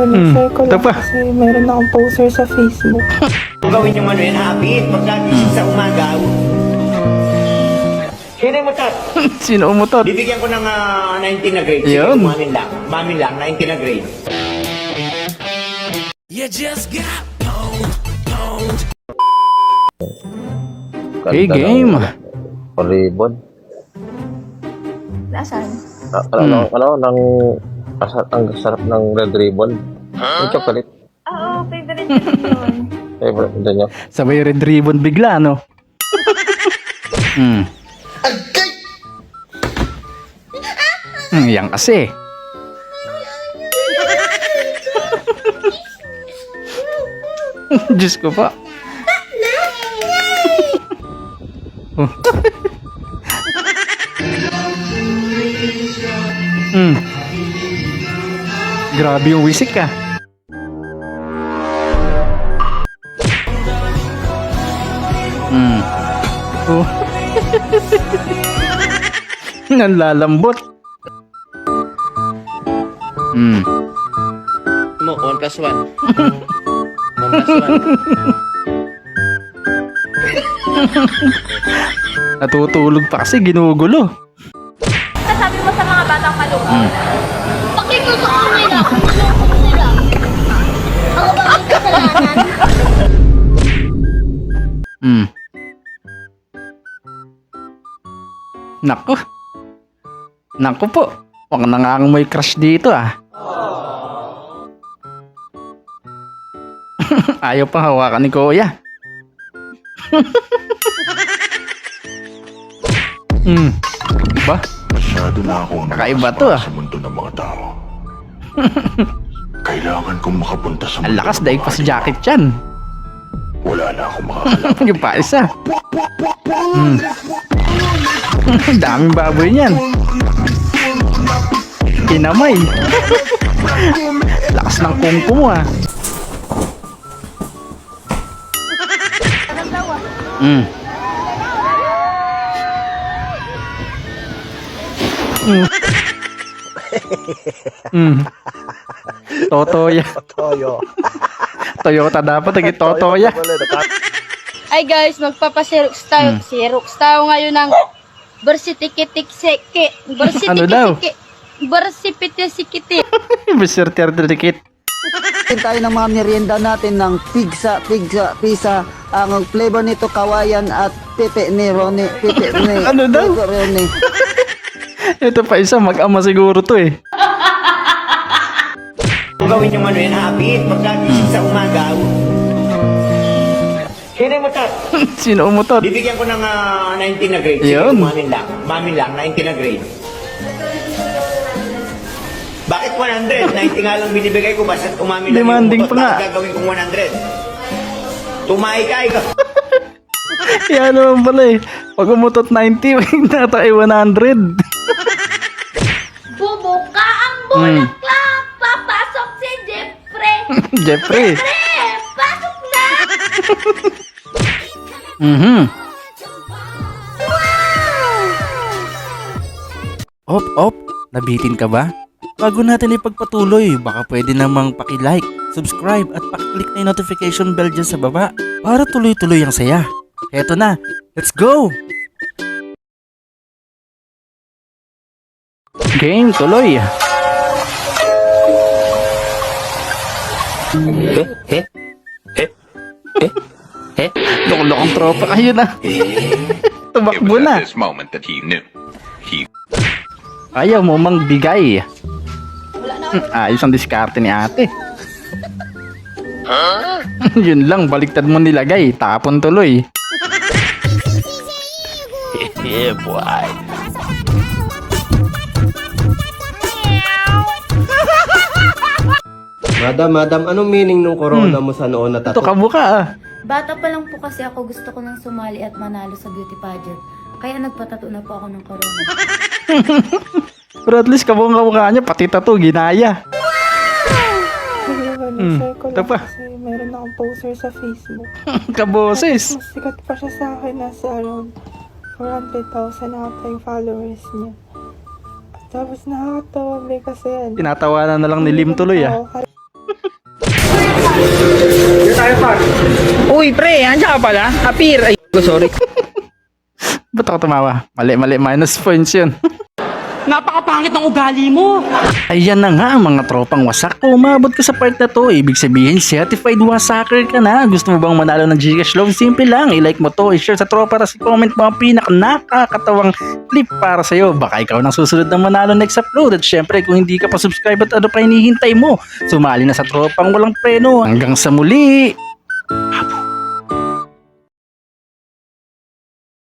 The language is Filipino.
nag-share ko Ito lang pa. kasi meron akong poster sa Facebook. Kung gawin yung ano yan, hapit, pagkagising sa umaga. Sino mo tat? Sino umutot? Bibigyan ko ng 19 na grade. Sige, Yun. Mamin lang, 19 na grade. Hey, game. Ribbon. Nasaan? Ang sarap ng red ribbon. Yung chocolate. Oo, favorite ko yun. Favorite nyo. Sabay red ribbon bigla, no? Yan kasi. Diyos ko pa. Oh. Grabe yung wisik ka. Oh. Nanlalambot. Mo, 1+1. 1+1. Natutulog pa kasi ginugulo. Sabi mo sa mga batang malungkot. Pakikuso ko nila. Malungkot nila. Ako ba may kasalanan? Naku. Naku po. Huwag na nga may crush dito ah. Ayaw pang hawakan ni Kuya. Ba? Masyado na ako Kakaiba to, ah. sa mundo ng mga tao. Kailangan kong makapunta sa Ang mundo lakas ng daig mga pa si animal. Jackie Chan. Wala na akong makakalaban. Yung pa isa. Daming baboy niyan. Kinamay. Lakas ng kungko mo ah. Totoya. Toyo. Toyota dapat naging Totoya. Ay guys, magpapasirox tayo. Sirox tayo ngayon ng bersitikitik-seke. Ano daw? Bersipitisikiti. Mr. Terdikit. Tayo ng mga merienda natin ng pizza, ang flavor nito kawayan at pepe ni Ronnie, pepe ni Ano daw? Ronnie. Ito pa isa, mag-ama siguro to eh. Kung gawin yung ano yan, hapit, pagkagising sa umaga. Sino mo tat? Sino umutot? Bibigyan ko ng 19 na grade. Sige, Yun. Mamin lang, 19 na grade. Bakit 100? 90 nga lang binibigay ko, basta umamin lang Demanding yung pa nga. bakit gagawin kong 100? Tumahi ka, ikaw. Yan naman pala eh. Pag umutot 90, natay 100. Bubuka ang bulaklak. Papasok si Jeffrey. Jeffrey. Pasok na. Op, nabitin ka ba? Bago natin ipagpatuloy, baka pwede namang paki-like, subscribe at paki-click na yung notification bell dyan sa baba para tuloy-tuloy ang saya. Eto na, let's go! Game, tuloy. Loko-lokong tropa kayo na. Tumakbo na. This moment that he knew. Ayaw mo mang bigay. Ayos ang diskarte ni ate. Yun lang, baliktad mo nilagay. Tapon tuloy. Yeah, boy! Madam, anong meaning nung corona mo sa noon na Ito tattoo? kabuka ah. Bata pa lang po kasi ako gusto ko nang sumali at manalo sa beauty pageant. Kaya nagpatato na po ako ng corona. Pero at least kabukang kamukha niya, pati tattoo, ginaya. Nag-share ko Ito lang pa. kasi meron akong poster sa Facebook. Kaboses. Mas sikat pa siya sa akin, nasa around 400,000 ata yung followers niya. Tapos nakakatawa kasi yan. Tinatawanan na lang ni Lim tuloy ah. Uy, pre, andiyan ka pala? Apir. Ay, sorry. Ba't ako tumawa? Mali, minus points yun. Napakapangit ng ugali mo! Ayan na nga ang mga tropang wasak. Kung umabot ka sa part na to, ibig sabihin certified wasaker ka na. Gusto mo bang manalo ng Gcash loan? Simple lang, i-like mo to, i-share sa tropa, tapos i-comment mo ang nakakatawang clip para sa'yo. Baka ikaw nang susunod na manalo next upload. At syempre, kung hindi ka pa subscribe at ano pa hinihintay mo, sumali na sa tropang walang preno. Hanggang sa muli!